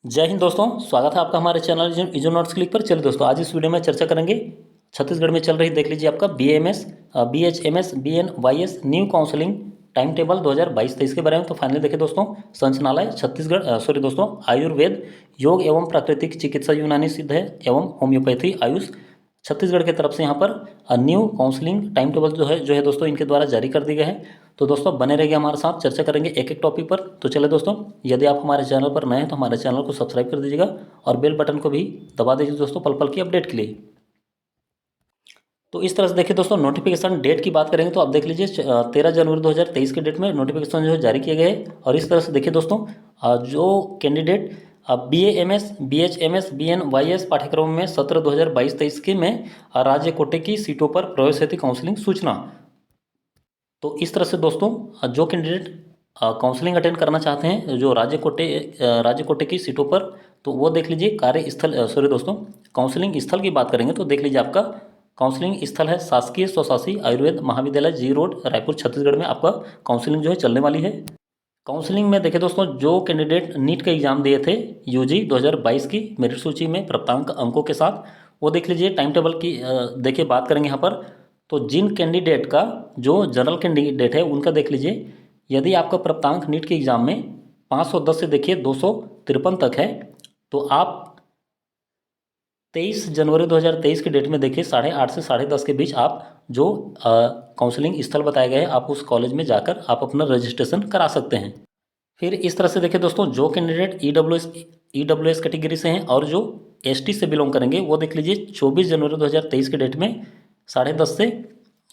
जय हिंद दोस्तों, स्वागत है आपका हमारे चैनल इजो नोट्स क्लिक पर। चलिए दोस्तों, आज इस वीडियो में चर्चा करेंगे छत्तीसगढ़ में चल रही, देख लीजिए, आपका BAMS, BHMS, BNYS new counselling time table 2022-23 के बारे में। तो फाइनली देखिए दोस्तों, संचालनालय छत्तीसगढ़ सॉरी दोस्तों, आयुर्वेद, योग एवं प्राकृतिक चिकित्सा, यूनानी सिद्ध है एवं होम्योपैथी, आयुष छत्तीसगढ़ की तरफ से यहाँ पर न्यू काउंसलिंग टाइम टेबल जो है दोस्तों, इनके द्वारा जारी कर दी गया है। तो दोस्तों बने रहिए हमारे साथ, चर्चा करेंगे एक एक टॉपिक पर। तो चले दोस्तों, यदि आप हमारे चैनल पर नए हैं तो हमारे चैनल को सब्सक्राइब कर दीजिएगा और बेल बटन को भी दबा दीजिए दोस्तों, पल पल की अपडेट के लिए। तो इस तरह से देखिए दोस्तों, नोटिफिकेशन डेट की बात करेंगे तो आप देख लीजिए 13 जनवरी 2023 के डेट में नोटिफिकेशन जो है जारी किए गए। और इस तरह से देखिए दोस्तों, जो कैंडिडेट BAMS, BHMS, BNYS पाठ्यक्रम में सत्र 2022-23 के में राज्य कोटे की सीटों पर प्रवेश हेतु काउंसलिंग सूचना। तो इस तरह से दोस्तों, जो कैंडिडेट काउंसलिंग अटेंड करना चाहते हैं जो राज्य कोटे की सीटों पर, तो वो देख लीजिए कार्यस्थल, सॉरी दोस्तों, काउंसलिंग स्थल की बात करेंगे तो देख लीजिए, आपका काउंसलिंग स्थल है शासकीय स्वशासी आयुर्वेद महाविद्यालय, जी रोड, रायपुर, छत्तीसगढ़ में आपका काउंसलिंग जो है चलने वाली है। काउंसलिंग में देखिए दोस्तों, जो कैंडिडेट नीट का एग्जाम दिए थे UG 2022 की मेरिट सूची में प्राप्तांक अंकों के साथ, वो देख लीजिए टाइम टेबल की। देखिए बात करेंगे यहाँ पर, तो जिन कैंडिडेट का, जो जनरल कैंडिडेट है उनका देख लीजिए, यदि आपका प्राप्तांक नीट के एग्जाम में 510 से देखिए 253 तक है, तो आप 23 जनवरी 2023 के डेट में देखिए 8:30 से 10:30 के बीच आप जो काउंसलिंग स्थल बताए गए हैं, आप उस कॉलेज में जाकर आप अपना रजिस्ट्रेशन करा सकते हैं। फिर इस तरह से देखिए दोस्तों, जो कैंडिडेट EWS कैटेगरी से हैं और जो ST से बिलोंग करेंगे, वो देख लीजिए 24 जनवरी 2023 के डेट में 10:30 से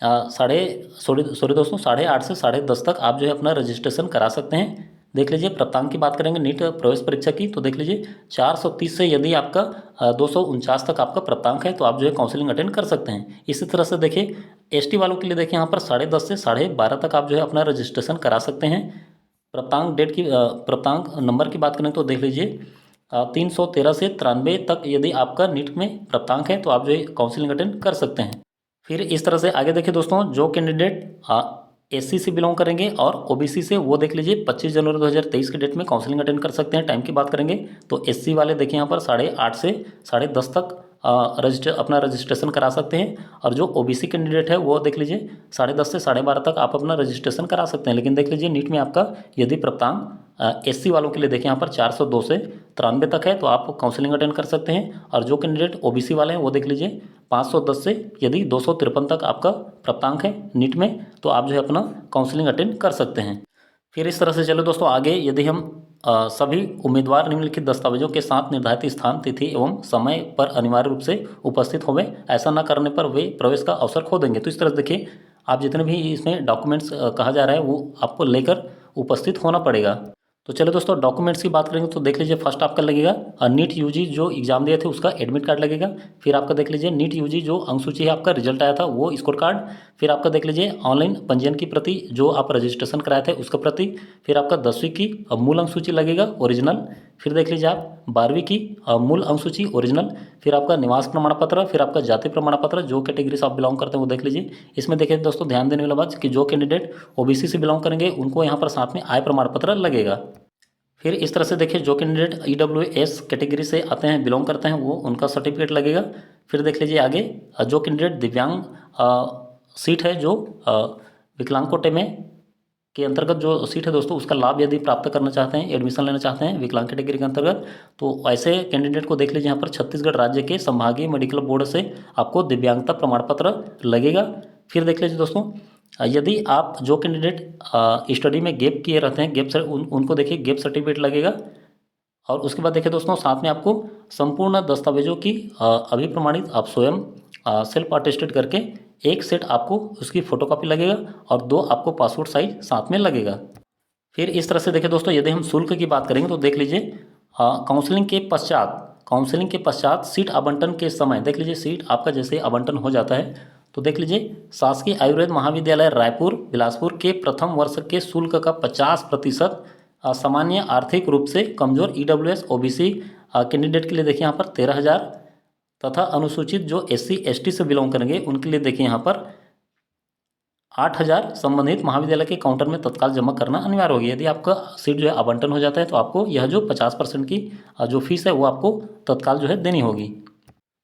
साढ़े सॉरी दोस्तों 8:30 से 10:30 तक आप जो है अपना रजिस्ट्रेशन करा सकते हैं। देख लीजिए प्राप्तांक की बात करेंगे नीट प्रवेश परीक्षा की, तो देख लीजिए 430 से यदि आपका 249 तक आपका प्राप्तांक है, तो आप जो है काउंसलिंग अटेंड कर सकते हैं। इसी तरह से देखिए ST वालों के लिए देखिए यहाँ पर 10:30 से 12:30 तक आप जो है अपना रजिस्ट्रेशन करा सकते हैं। प्राप्तांक नंबर की बात करें तो देख लीजिए 313 से 93 तक यदि आपका नीट में प्राप्तांक है, तो आप जो है काउंसलिंग अटेंड कर सकते हैं। फिर इस तरह से आगे देखिए दोस्तों, जो कैंडिडेट SC से बिलोंग करेंगे और OBC से, वो देख लीजिए 25 जनवरी 2023 के डेट में काउंसलिंग अटेंड कर सकते हैं। टाइम की बात करेंगे तो SC वाले देखिए यहाँ पर 8:30 से 10:30 तक अपना रजिस्ट्रेशन करा सकते हैं। और जो OBC कैंडिडेट है वो देख लीजिए 10:30 से 12:30 तक आप अपना रजिस्ट्रेशन करा सकते हैं। लेकिन देख लीजिए नीट में आपका यदि प्राप्तांक SC वालों के लिए देखिए यहाँ पर 402 से 93 तक है, तो आप काउंसलिंग अटेंड कर सकते हैं। और जो कैंडिडेट OBC वाले हैं वो देख लीजिए 510 से यदि 253 तक आपका प्राप्तांक है नीट में, तो आप जो है अपना काउंसलिंग अटेंड कर सकते हैं। फिर इस तरह से चलो दोस्तों आगे, यदि हम सभी उम्मीदवार निम्नलिखित दस्तावेजों के साथ निर्धारित स्थान, तिथि एवं समय पर अनिवार्य रूप से उपस्थित होंगे, ऐसा न करने पर वे प्रवेश का अवसर खो देंगे। तो इस तरह से देखिए, आप जितने भी इसमें डॉक्यूमेंट्स कहा जा रहा है वो आपको लेकर उपस्थित होना पड़ेगा। तो चलो दोस्तों, डॉक्यूमेंट्स की बात करेंगे तो देख लीजिए, फर्स्ट आपका लगेगा नीट UG जो एग्जाम दिए थे उसका एडमिट कार्ड लगेगा। फिर आपका देख लीजिए नीट UG जो अंक सूची है, आपका रिजल्ट आया था वो स्कोर कार्ड। फिर आपका देख लीजिए ऑनलाइन पंजीयन की प्रति, जो आप रजिस्ट्रेशन कराए थे उसका प्रति। फिर आपका 10वीं की मूल अंक सूची लगेगा ओरिजिनल। फिर देख लीजिए आप 12वीं की मूल अंक सूची ओरिजिनल। फिर आपका निवास प्रमाण पत्र, फिर आपका जाति प्रमाण पत्र, जो कैटेगरी से आप बिलोंग करते हैं वो देख लीजिए। इसमें देखिए दोस्तों, ध्यान देने वाला बात कि जो कैंडिडेट OBC से बिलोंग करेंगे उनको यहाँ पर साथ में आय प्रमाण पत्र लगेगा। फिर इस तरह से देखिए, जो कैंडिडेट EWS कैटेगरी से आते हैं, बिलोंग करते हैं, वो उनका सर्टिफिकेट लगेगा। फिर देख लीजिए आगे, जो कैंडिडेट दिव्यांग सीट है, जो विकलांग कोटे में के अंतर्गत जो सीट है दोस्तों, उसका लाभ यदि प्राप्त करना चाहते हैं, एडमिशन लेना चाहते हैं विकलांग कैटेगरी के अंतर्गत, तो ऐसे कैंडिडेट को देख लीजिए यहाँ पर छत्तीसगढ़ राज्य के संभागीय मेडिकल बोर्ड से आपको दिव्यांगता प्रमाण पत्र लगेगा। फिर देख लीजिए दोस्तों, यदि आप जो कैंडिडेट स्टडी में गैप किए रहते हैं, उनको देखिए गैप सर्टिफिकेट लगेगा। और उसके बाद देखिए दोस्तों, साथ में आपको संपूर्ण दस्तावेजों की अभिप्रमाणित आप स्वयं सेल्फ अटेस्टेड करके एक सेट आपको उसकी फोटोकॉपी लगेगा और 2 आपको पासपोर्ट साइज साथ में लगेगा। फिर इस तरह से देखिए दोस्तों, यदि हम शुल्क की बात करेंगे तो देख लीजिए काउंसलिंग के पश्चात सीट आवंटन के समय देख लीजिए, सीट आपका जैसे आवंटन हो जाता है तो देख लीजिए, शासकीय आयुर्वेद महाविद्यालय रायपुर बिलासपुर के प्रथम वर्ष के शुल्क का 50% सामान्य आर्थिक रूप से कमजोर EWS OBC कैंडिडेट के लिए देखिए यहाँ पर 13,000 तथा अनुसूचित जो SC ST से बिलोंग करेंगे उनके लिए देखिए यहाँ पर 8,000 संबंधित महाविद्यालय के काउंटर में तत्काल जमा करना अनिवार्य होगी। यदि आपका सीट जो है आवंटन हो जाता है तो आपको यह जो 50% की जो फीस है वो आपको तत्काल जो है देनी होगी।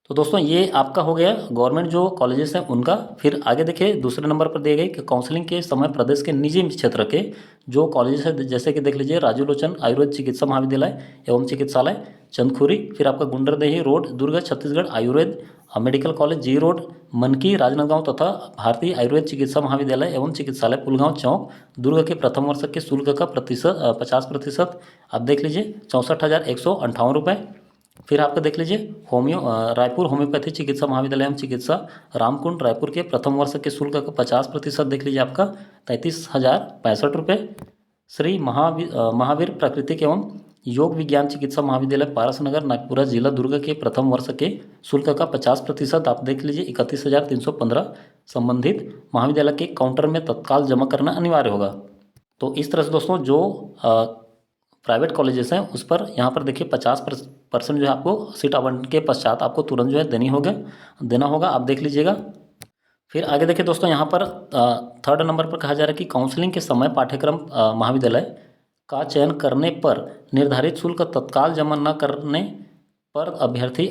तो दोस्तों ये आपका हो गया गवर्नमेंट जो कॉलेजेस हैं उनका। फिर आगे देखिए दूसरे नंबर पर दिए गए कि काउंसलिंग के समय प्रदेश के निजी क्षेत्र के जो कॉलेजेस है, जैसे कि देख लीजिए राजू लोचन आयुर्वेद चिकित्सा महाविद्यालय एवं चिकित्सालय चंदखुरी, फिर आपका गुंडरदेही रोड दुर्ग छत्तीसगढ़ आयुर्वेद मेडिकल कॉलेज जी रोड मनकी राजनांदगांव तथा भारतीय आयुर्वेद चिकित्सा महाविद्यालय एवं चिकित्सालय पुलगांव चौक दुर्ग के प्रथम वर्ष के शुल्क का 50% आप देख लीजिए 64,158 रुपये। फिर आपका देख लीजिए रायपुर होम्योपैथी चिकित्सा महाविद्यालय एवं चिकित्सा रामकुंड रायपुर के प्रथम वर्ष के शुल्क का 50% देख लीजिए आपका 33,065 रुपये। श्री महावीर प्राकृतिक एवं योग विज्ञान चिकित्सा महाविद्यालय पारसनगर नागपुरा जिला दुर्ग के प्रथम वर्ष के शुल्क का 50% आप देख लीजिए 31,315 संबंधित महाविद्यालय के काउंटर में तत्काल जमा करना अनिवार्य होगा। तो इस तरह से दोस्तों जो प्राइवेट कॉलेजेस हैं उस पर यहाँ पर देखिए 50% जो है आपको सीट आवंटन के पश्चात आपको तुरंत जो है देना होगा आप देख लीजिएगा। फिर आगे देखिए दोस्तों यहाँ पर थर्ड नंबर पर कहा जा रहा है कि काउंसलिंग के समय पाठ्यक्रम महाविद्यालय का चयन करने पर निर्धारित शुल्क तत्काल जमा न करने पर अभ्यर्थी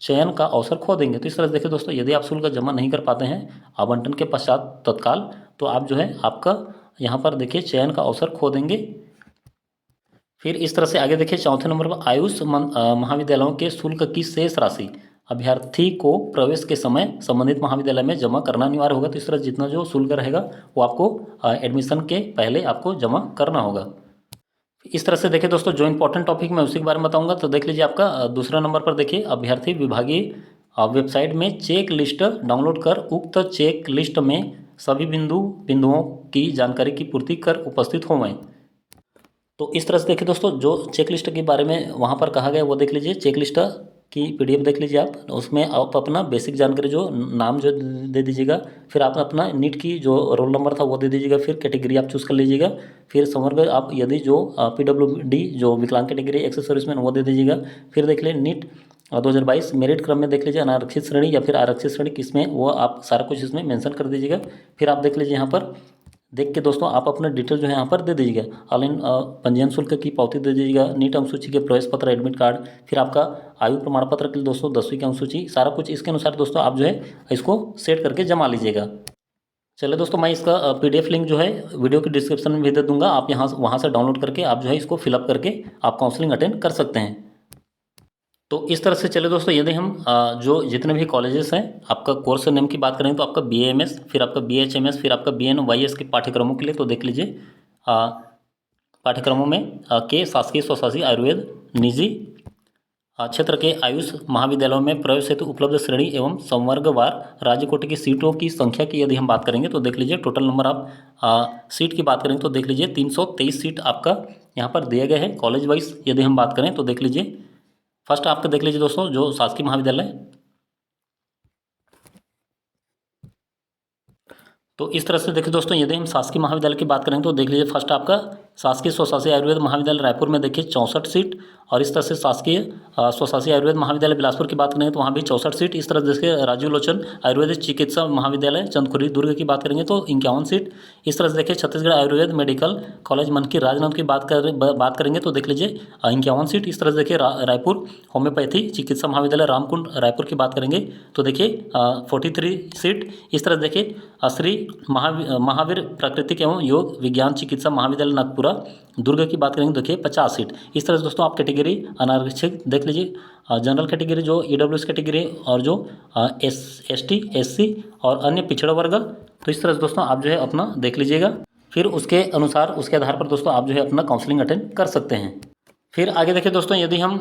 चयन का अवसर खो देंगे। तो इस तरह से देखिए दोस्तों यदि आप शुल्क जमा नहीं कर पाते हैं आवंटन के पश्चात तत्काल तो आप जो है आपका यहाँ पर देखिए चयन का अवसर खो देंगे। फिर इस तरह से आगे देखिए चौथे नंबर पर आयुष महाविद्यालयों के शुल्क की शेष राशि अभ्यर्थी को प्रवेश के समय संबंधित महाविद्यालय में जमा करना अनिवार्य होगा। तो इस तरह जितना जो शुल्क रहेगा वो आपको एडमिशन के पहले आपको जमा करना होगा। इस तरह से देखिए दोस्तों जो इंपॉर्टेंट टॉपिक मैं उसी के बारे में बताऊंगा। तो देख लीजिए आपका दूसरा नंबर पर देखिए अभ्यर्थी विभागीय वेबसाइट में चेक लिस्ट डाउनलोड कर उक्त चेक लिस्ट में सभी बिंदुओं की जानकारी की पूर्ति कर उपस्थित हों। तो इस तरह से देखिए दोस्तों जो चेक लिस्ट के बारे में वहाँ पर कहा गया वो देख लीजिए। चेक लिस्ट की PDF देख लीजिए आप, उसमें आप अपना बेसिक जानकारी जो नाम जो दे दीजिएगा, फिर आप अपना नीट की जो रोल नंबर था वो दे दीजिएगा, फिर कैटेगरी आप चूज़ कर लीजिएगा, फिर समग्र आप यदि जो PWD जो विकलांग कैटेगरी एक्स सर्विसमैन वो दे दीजिएगा। फिर देख लीजिए नीट 2022 मेरिट क्रम में देख लीजिए अनारक्षित श्रेणी या फिर आरक्षित श्रेणी किसमें वो आप सारा कुछ इसमें मेंशन कर दीजिएगा। फिर आप देख लीजिए यहाँ पर देख के दोस्तों आप अपना डिटेल जो है यहाँ पर दे दीजिएगा। ऑनलाइन पंजीयन शुल्क की पावती दे दीजिएगा, नीट अंकसूची के प्रवेश पत्र एडमिट कार्ड, फिर आपका आयु प्रमाण पत्र के लिए दोस्तों 10वीं की अंकसूची, सारा कुछ इसके अनुसार दोस्तों आप जो है इसको सेट करके जमा लीजिएगा। चलिए दोस्तों मैं इसका PDF लिंक जो है वीडियो के डिस्क्रिप्शन में भी दे दूँगा, आप वहाँ से डाउनलोड करके आप जो है इसको फिलअप करके आप काउंसलिंग अटेंड कर सकते हैं। तो इस तरह से चले दोस्तों यदि हम जो जितने भी कॉलेजेस हैं आपका कोर्स नेम की बात करें तो आपका BAMS, फिर आपका BHMS, फिर आपका BNYS के पाठ्यक्रमों के लिए तो देख लीजिए पाठ्यक्रमों में के शासकीय स्वशासी आयुर्वेद निजी क्षेत्र के आयुष महाविद्यालयों में प्रवेश हेतु उपलब्ध श्रेणी एवं संवर्गवार राज्य कोटि की सीटों की संख्या की यदि हम बात करेंगे तो देख लीजिए टोटल नंबर आप सीट की बात करें तो देख लीजिए 323 सीट आपका यहाँ पर दिए गए हैं। कॉलेज वाइज यदि हम बात करें तो देख लीजिए फर्स्ट आपका देख लीजिए दोस्तों जो शासकीय महाविद्यालय, तो इस तरह से देखिए दोस्तों यदि हम शासकीय महाविद्यालय की बात करें तो देख लीजिए फर्स्ट आपका शासकीय स्वशासी आयुर्वेद महाविद्यालय रायपुर में देखिए 64 सीट, और इस तरह से शासकीय स्वशासी आयुर्वेद महाविद्यालय बिलासपुर की बात करेंगे तो वहाँ भी 64 सीट। इस तरह से राजीव लोचन आयुर्वेदिक चिकित्सा महाविद्यालय चंदखुरी दुर्ग की बात करेंगे तो 51 सीट। इस तरह से देखिए छत्तीसगढ़ आयुर्वेद मेडिकल कॉलेज मनकी राजनांद की बात करेंगे तो देख लीजिए 51 सीट। इस तरह से देखिए रायपुर होम्योपैथी चिकित्सा महाविद्यालय रामकुंड रायपुर की बात करेंगे तो देखिए 43 सीट। इस तरह से देखिए श्री महावीर प्राकृतिक एवं योग विज्ञान चिकित्सा महाविद्यालय नागपुरा दुर्ग की बात करेंगे देखिए 50 सीट। इस तरह से दोस्तों आप कैटेगरी अनारक्षित देख लीजिए, जनरल कैटेगरी जो EWS कैटेगरी और जो ST SC और अन्य पिछड़ा वर्ग, तो इस तरह से दोस्तों आप जो है अपना देख लीजिएगा। फिर उसके अनुसार उसके आधार पर दोस्तों आप जो है अपना काउंसलिंग अटेंड कर सकते हैं। फिर आगे देखिए दोस्तों यदि हम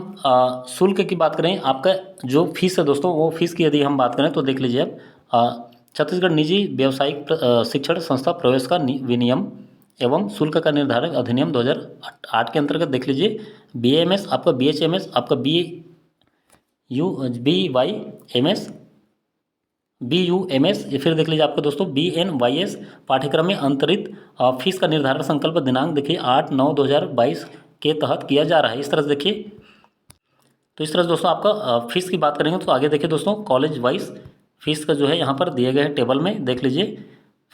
शुल्क की बात करें, आपका जो फीस है दोस्तों वो फीस की यदि हम बात करें तो देख लीजिए आप छत्तीसगढ़ निजी व्यावसायिक शिक्षण संस्था प्रवेश का विनियम एवं शुल्क का निर्धारक अधिनियम 2008 के अंतर्गत देख लीजिए BAMS आपका BHMS आपका BUMS फिर देख लीजिए आपका दोस्तों BNYS पाठ्यक्रम में अंतरित फीस का निर्धारण संकल्प दिनांक देखिए 8/9/2022 के तहत किया जा रहा है। इस तरह से देखिए, तो इस तरह से दोस्तों आपका फीस की बात करेंगे तो आगे देखिए दोस्तों कॉलेज वाइज फीस का जो है यहाँ पर दिए गए टेबल में देख लीजिए।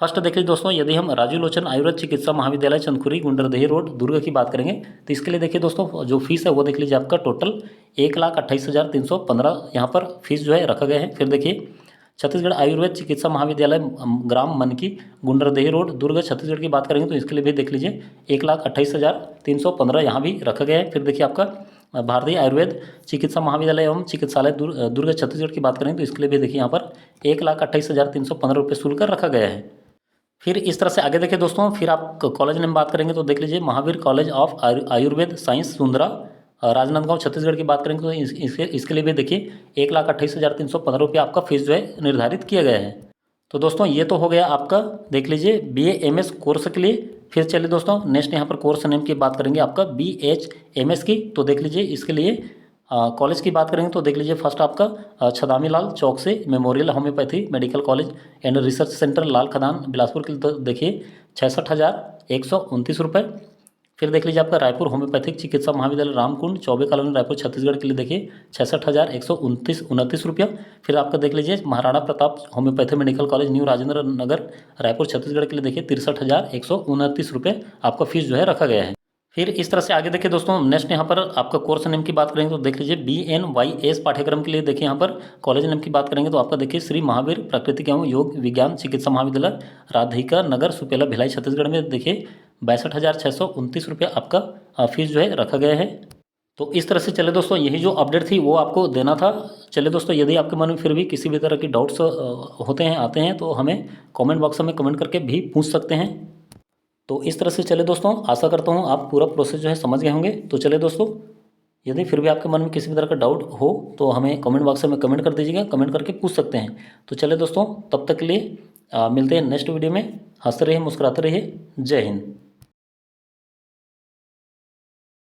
फर्स्ट देख लीजिए दोस्तों, यदि हम राजीव लोचन आयुर्वेद चिकित्सा महाविद्यालय चंदखुरी गुंडरदेही रोड दुर्ग की बात करेंगे तो इसके लिए देखिए दोस्तों, जो फीस है वो देख लीजिए आपका टोटल 1,28,315 यहाँ पर फीस जो है रखा गया है। फिर देखिए छत्तीसगढ़ आयुर्वेद चिकित्सा महाविद्यालय ग्राम मनकी गुंडरदेही रोड दुर्ग छत्तीसगढ़ की बात करेंगे तो इसके लिए भी देख लीजिए 1,28,315 यहाँ भी रखा गया है। फिर देखिए आपका भारतीय आयुर्वेद चिकित्सा महाविद्यालय एवं चिकित्सालय दुर्ग छत्तीसगढ़ की बात करेंगे तो इसके लिए भी देखिए यहाँ पर 1,28,315 रुपये शुल्क रखा गया है। फिर इस तरह से आगे देखिए दोस्तों, फिर आप कॉलेज नेम बात करेंगे तो देख लीजिए Mahavir college of Ayurveda science Sundra Rajnandgaon Chhattisgarh की बात करेंगे तो इसके लिए भी देखिए 1,28,315 रुपये आपका फीस जो है निर्धारित किया गया है। तो दोस्तों ये तो हो गया आपका देख लीजिए BA कोर्स के लिए। फिर चलिए दोस्तों नेक्स्ट यहाँ पर कोर्स नेम की बात करेंगे आपका BHMS की। तो देख लीजिए इसके लिए कॉलेज की बात करेंगे तो देख लीजिए फर्स्ट आपका छदामी Lal Chouksey memorial homeopathy medical college and research centre Lal Khadan Bilaspur के लिए तो देखिए 66,129 रुपये। फिर देख लीजिए आपका रायपुर होम्योपैथिक चिकित्सा महाविद्यालय रामकुंड चौबे कॉलोनी रायपुर छत्तीसगढ़ के लिए देखिए 66,129 रुपया। फिर आपका देख लीजिए Maharana Pratap homeopathy medical college new Rajendra Nagar Raipur Chhattisgarh के लिए देखिए 63,129 रुपये आपका फीस जो है रखा गया है। फिर इस तरह से आगे देखिए दोस्तों, नेक्स्ट यहाँ पर आपका कोर्स नेम की बात करेंगे तो देख लीजिए BNYS पाठ्यक्रम के लिए देखिए यहाँ पर कॉलेज नेम की बात करेंगे तो आपका देखिए श्री महावीर प्राकृतिक एवं योग विज्ञान चिकित्सा महाविद्यालय राधिका नगर सुपेला भिलाई छत्तीसगढ़ में देखिए 62,629 रुपये आपका फीस जो है रखा गया है। तो इस तरह से चले दोस्तों, यही जो अपडेट थी वो आपको देना था। चले दोस्तों, यदि आपके मन में फिर भी किसी भी तरह की डाउट्स होते हैं आते हैं तो हमें कमेंट बॉक्स में कमेंट करके भी पूछ सकते हैं। तो इस तरह से चले दोस्तों, आशा करता हूँ आप पूरा प्रोसेस जो है समझ गए होंगे। तो चले दोस्तों, यदि फिर भी आपके मन में किसी भी तरह का डाउट हो तो हमें कमेंट बॉक्स में कमेंट कर दीजिएगा, कमेंट करके पूछ सकते हैं। तो चले दोस्तों, तब तक के लिए मिलते हैं नेक्स्ट वीडियो में। हंसते रहिए, मुस्कुराते रहिए। जय हिंद।